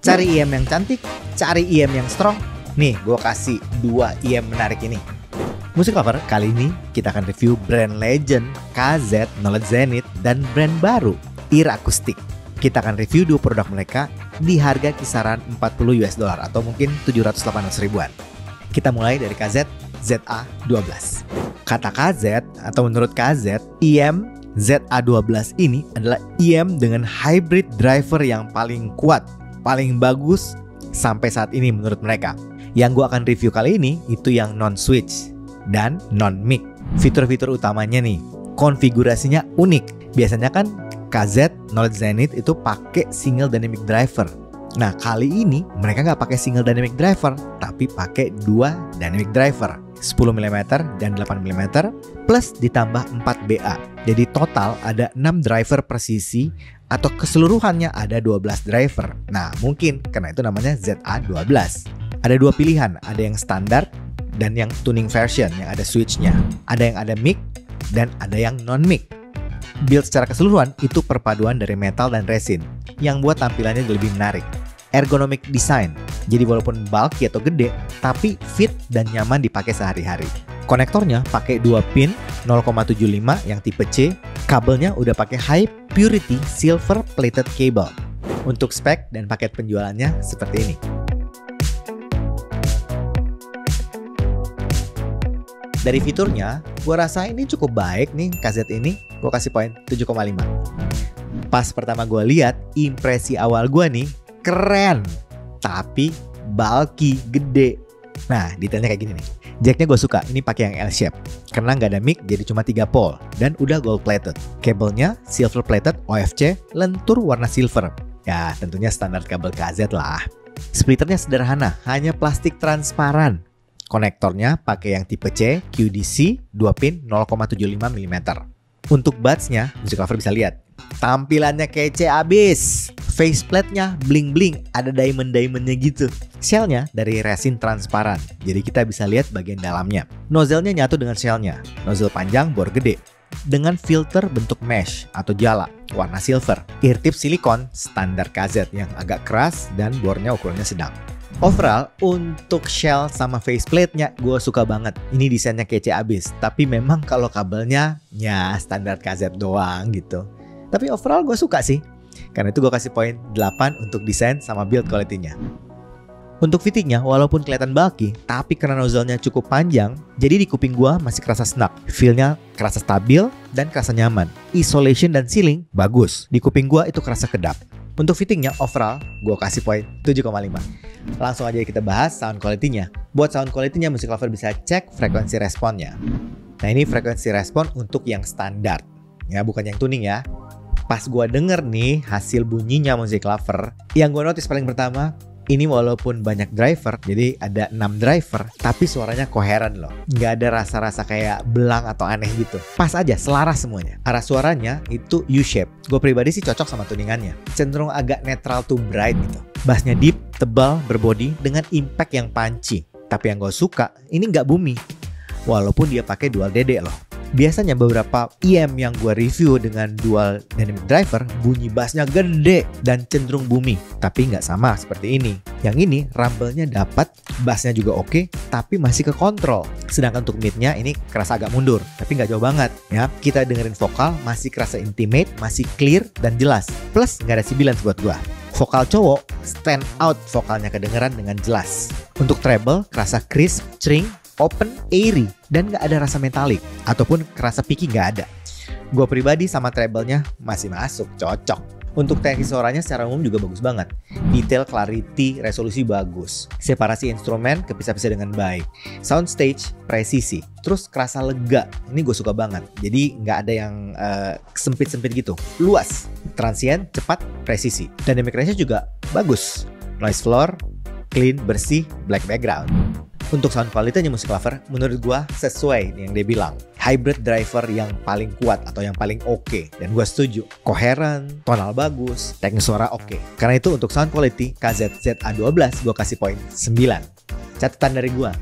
Cari IM yang cantik, cari IM yang strong. Nih, gue kasih 2 IM menarik ini. Musik Lover, kali ini kita akan review brand legend KZ, Knowledge Zenith, dan brand baru Ear Acoustic. Kita akan review 2 produk mereka di harga kisaran $40 atau mungkin 700-800 ribuan. Kita mulai dari KZ ZA12. Kata KZ atau menurut KZ, IM ZA12 ini adalah IM dengan hybrid driver yang paling kuat, paling bagus sampai saat ini menurut mereka. Yang gue akan review kali ini itu yang non-switch dan non-mic. Fitur-fitur utamanya nih, konfigurasinya unik. Biasanya kan KZ Knowledge Zenith itu pakai single dynamic driver. Nah, kali ini mereka nggak pakai single dynamic driver, tapi pakai 2 dynamic driver, 10mm dan 8mm, plus ditambah 4BA. Jadi total ada 6 driver presisi atau keseluruhannya ada 12 driver. Nah, mungkin karena itu namanya ZA12. Ada 2 pilihan, ada yang standar dan yang tuning version yang ada switchnya. Ada yang ada mic dan ada yang non-mic. Build secara keseluruhan itu perpaduan dari metal dan resin yang buat tampilannya lebih menarik. Ergonomic design, jadi walaupun bulky atau gede, tapi fit dan nyaman dipakai sehari-hari. Konektornya pakai 2 pin 0,75 yang tipe C. Kabelnya udah pakai high purity silver plated cable. Untuk spek dan paket penjualannya seperti ini. Dari fiturnya, gue rasa ini cukup baik nih KZ ini. Gue kasih poin 7,5. Pas pertama gue lihat, impresi awal gue nih, keren. Tapi bulky, gede. Nah, detailnya kayak gini nih. Jacknya gue suka, ini pakai yang L-shape. Karena nggak ada mic, jadi cuma 3 pole. Dan udah gold plated. Kabelnya silver plated OFC, lentur warna silver. Ya, tentunya standar kabel KZ lah. Splitternya sederhana, hanya plastik transparan. Konektornya pakai yang tipe C, QDC, 2 pin 0,75mm. Untuk buds-nya, Musik Lover bisa lihat. Tampilannya kece abis. Faceplate-nya bling-bling, ada diamond-diamondnya gitu. Shell-nya dari resin transparan, jadi kita bisa lihat bagian dalamnya. Nozzle-nya nyatu dengan shell-nya. Nozzle panjang, bor gede. Dengan filter bentuk mesh atau jala, warna silver. Ear tip silikon, standar KZ yang agak keras dan bornya ukurannya sedang. Overall, untuk shell sama faceplate-nya gue suka banget. Ini desainnya kece abis. Tapi memang kalau kabelnya, ya standar KZ doang gitu. Tapi overall gue suka sih. Karena itu gue kasih poin 8 untuk desain sama build quality-nya. Untuk fittingnya, walaupun kelihatan bulky, tapi karena nozzle-nya cukup panjang, jadi di kuping gue masih kerasa snug. Feel-nya kerasa stabil dan kerasa nyaman. Isolation dan sealing bagus. Di kuping gue itu kerasa kedap. Untuk fittingnya overall, gue kasih poin 7,5. Langsung aja kita bahas sound quality-nya. Buat sound quality-nya, Musik Lover bisa cek frekuensi responnya. Nah, ini frekuensi respon untuk yang standar. Ya, bukan yang tuning ya. Pas gue denger nih hasil bunyinya Musik Lover, yang gue notice paling pertama, ini walaupun banyak driver, jadi ada 6 driver, tapi suaranya koheren loh. Nggak ada rasa-rasa kayak belang atau aneh gitu. Pas aja, selaras semuanya. Arah suaranya itu U-shape. Gue pribadi sih cocok sama tuningannya. Cenderung agak netral to bright gitu. Bassnya deep, tebal, berbody, dengan impact yang punchy. Tapi yang gue suka, ini nggak boomy. Walaupun dia pakai dual DD loh. Biasanya beberapa IM yang gue review dengan dual dynamic driver, bunyi bassnya gede dan cenderung boomy. Tapi nggak sama seperti ini. Yang ini rumble-nya dapat, bassnya juga oke, tapi masih ke kontrol. Sedangkan untuk mid-nya ini kerasa agak mundur, tapi nggak jauh banget. Ya, kita dengerin vokal masih kerasa intimate, masih clear dan jelas. Plus nggak ada sibilan buat gue. Vokal cowok stand out, vokalnya kedengeran dengan jelas. Untuk treble kerasa crisp, cering, open, airy, dan gak ada rasa metalik ataupun kerasa picky gak ada. Gue pribadi sama treble-nya masih masuk, cocok. Untuk teknik suaranya secara umum juga bagus banget. Detail, clarity, resolusi bagus. Separasi instrumen kepisah-pisah dengan baik. Soundstage, presisi. Terus kerasa lega. Ini gue suka banget. Jadi gak ada yang sempit-sempit gitu. Luas, transient, cepat, presisi. Dynamic range-nya juga bagus. Noise floor, clean, bersih, black background. Untuk sound quality-nya Musik Lover, menurut gua sesuai yang dia bilang. Hybrid driver yang paling kuat atau yang paling oke. Dan gua setuju. Koheren, tonal bagus, teknik suara oke. Karena itu untuk sound quality, KZ ZA12 gua kasih poin 9. Catatan dari gua,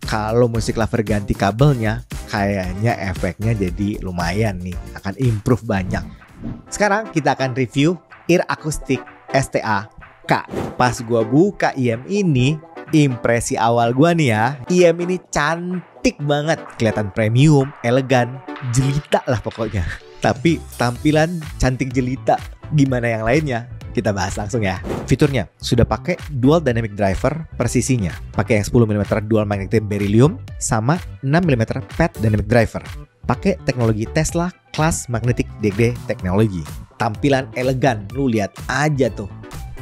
kalau Musik Lover ganti kabelnya, kayaknya efeknya jadi lumayan nih. Akan improve banyak. Sekarang kita akan review Ear Acoustic STA Kak, pas gua buka IM ini, impresi awal gua nih ya, IM ini cantik banget. Kelihatan premium, elegan, jelita lah pokoknya. Tapi tampilan cantik jelita. Gimana yang lainnya? Kita bahas langsung ya. Fiturnya sudah pakai dual dynamic driver presisinya. Pakai yang 10 mm dual magnetic beryllium sama 6 mm pad dynamic driver. Pakai teknologi Tesla Class Magnetic DD Technology. Tampilan elegan, lu lihat aja tuh.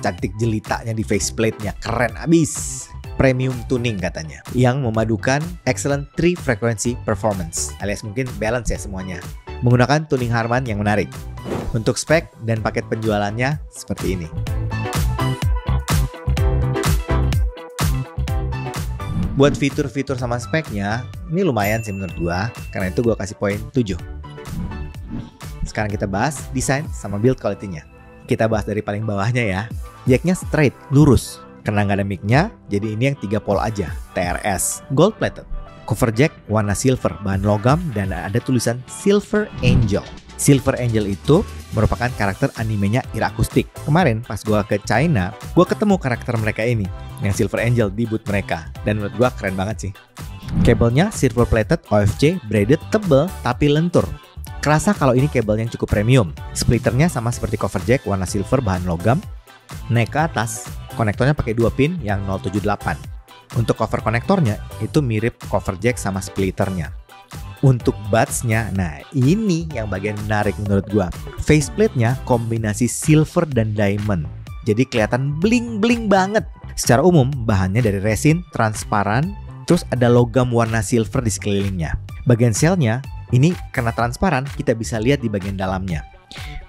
Cantik jelitanya di faceplate-nya, keren abis. Premium tuning katanya, yang memadukan excellent 3 frequency performance, alias mungkin balance ya semuanya. Menggunakan tuning Harman yang menarik. Untuk spek dan paket penjualannya seperti ini. Buat fitur-fitur sama speknya, ini lumayan sih menurut gua, karena itu gua kasih poin 7. Sekarang kita bahas desain sama build quality-nya. Kita bahas dari paling bawahnya ya. Jacknya straight, lurus. Karena nggak ada mic-nya, jadi ini yang 3 pol aja, TRS, gold plated. Cover jack warna silver, bahan logam, dan ada tulisan Silver Angel. Silver Angel itu merupakan karakter animenya Ear Acoustic. Kemarin pas gua ke China, gua ketemu karakter mereka ini, yang Silver Angel di booth mereka. Dan menurut gua keren banget sih. Kabelnya silver plated OFC braided, tebel tapi lentur. Kerasa kalau ini kabel yang cukup premium. Splitternya sama seperti cover jack warna silver bahan logam. Naik ke atas, konektornya pakai 2 pin yang 078. Untuk cover konektornya itu mirip cover jack sama splitternya. Untuk buds-nya, nah ini yang bagian menarik menurut gua. Faceplate-nya kombinasi silver dan diamond. Jadi kelihatan bling-bling banget. Secara umum bahannya dari resin transparan, terus ada logam warna silver di sekelilingnya. Bagian shell-nya ini karena transparan, kita bisa lihat di bagian dalamnya.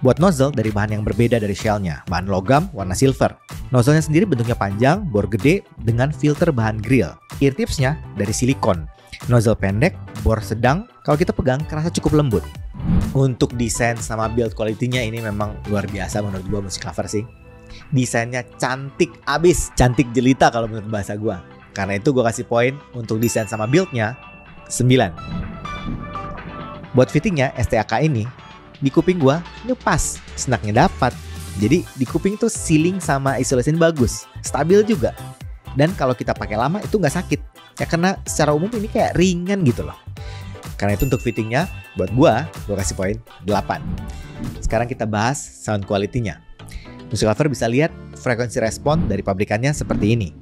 Buat nozzle dari bahan yang berbeda dari shell-nya, bahan logam warna silver. Nozzle-nya sendiri bentuknya panjang, bor gede dengan filter bahan grill. Ear tips-nya dari silikon. Nozzle pendek, bor sedang, kalau kita pegang kerasa cukup lembut. Untuk desain sama build quality-nya ini memang luar biasa menurut gua Music Lover sih. Desainnya cantik abis, cantik jelita kalau menurut bahasa gua. Karena itu gua kasih poin untuk desain sama build-nya 9. Buat fittingnya STAK ini, di kuping gua ini pas, snaknya dapat. Jadi di kuping tuh sealing sama isolation bagus, stabil juga. Dan kalau kita pakai lama itu nggak sakit. Ya karena secara umum ini kayak ringan gitu loh. Karena itu untuk fittingnya buat gua kasih poin 8. Sekarang kita bahas sound quality-nya. Music Lover bisa lihat frekuensi respon dari pabrikannya seperti ini.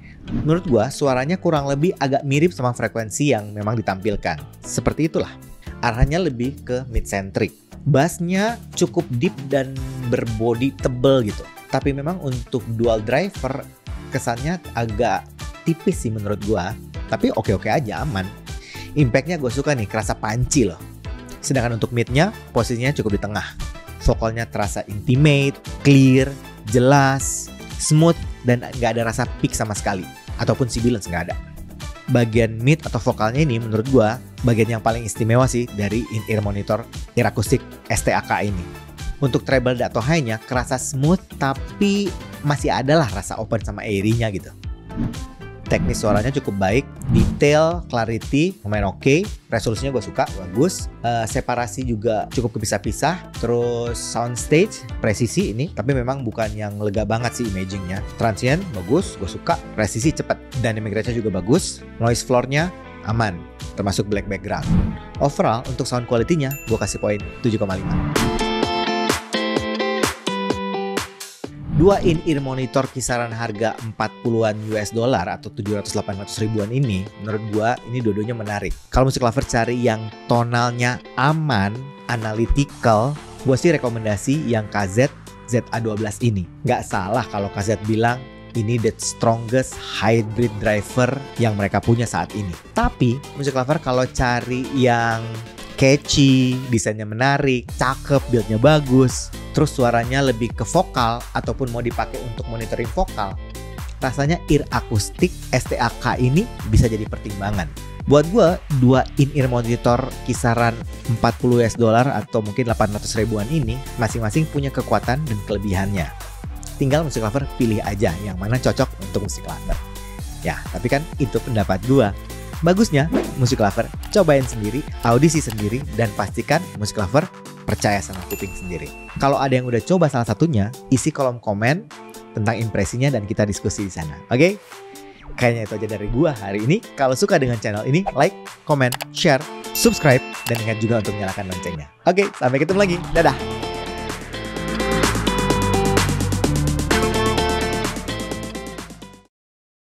Menurut gua suaranya kurang lebih agak mirip sama frekuensi yang memang ditampilkan. Seperti itulah. Arahnya lebih ke mid-centric. Bassnya cukup deep dan berbody tebel gitu. Tapi memang untuk dual driver kesannya agak tipis sih menurut gua. Tapi oke-oke aja, aman. Impact-nya gue suka nih, kerasa punchy loh. Sedangkan untuk mid-nya, posisinya cukup di tengah. Vokalnya terasa intimate, clear, jelas, smooth, dan nggak ada rasa peak sama sekali. Ataupun sibilance nggak ada. Bagian mid atau vokalnya ini menurut gue, bagian yang paling istimewa sih dari in-ear monitor Ear Acoustic STAK ini. Untuk treble atau high-nya kerasa smooth, tapi masih ada lah rasa open sama airy-nya gitu. Teknis suaranya cukup baik, detail, clarity, lumayan oke, resolusinya gue suka, bagus. Separasi juga cukup kepisah-pisah. Terus soundstage, presisi ini, tapi memang bukan yang lega banget sih imagingnya. Transient, bagus, gue suka. Presisi cepat, dynamic range-nya juga bagus. Noise floor-nya aman, termasuk black background. Overall, untuk sound quality-nya, gue kasih poin 7,5. Dua in-ear monitor kisaran harga 40-an US dollar atau 700-800 ribuan ini, menurut gua ini dua-duanya menarik. Kalau Music Lover cari yang tonalnya aman, analytical, gua sih rekomendasi yang KZ ZA12 ini. Nggak salah kalau KZ bilang ini the strongest hybrid driver yang mereka punya saat ini. Tapi Music Lover kalau cari yang catchy, desainnya menarik, cakep, build-nya bagus, terus suaranya lebih ke vokal ataupun mau dipakai untuk monitoring vokal, rasanya Ear Acoustic STAK ini bisa jadi pertimbangan. Buat gue, dua in-ear monitor kisaran 40 US dollar atau mungkin 800 ribuan ini masing-masing punya kekuatan dan kelebihannya. Tinggal Music Lover pilih aja yang mana cocok untuk Music Lover. Ya, tapi kan itu pendapat gue. Bagusnya, Music Lover cobain sendiri, audisi sendiri, dan pastikan Music Lover percaya sama kuping sendiri. Kalau ada yang udah coba salah satunya, isi kolom komen tentang impresinya dan kita diskusi di sana. Oke? Kayaknya itu aja dari gua hari ini. Kalau suka dengan channel ini, like, comment, share, subscribe, dan ingat juga untuk nyalakan loncengnya. Oke, sampai ketemu lagi. Dadah!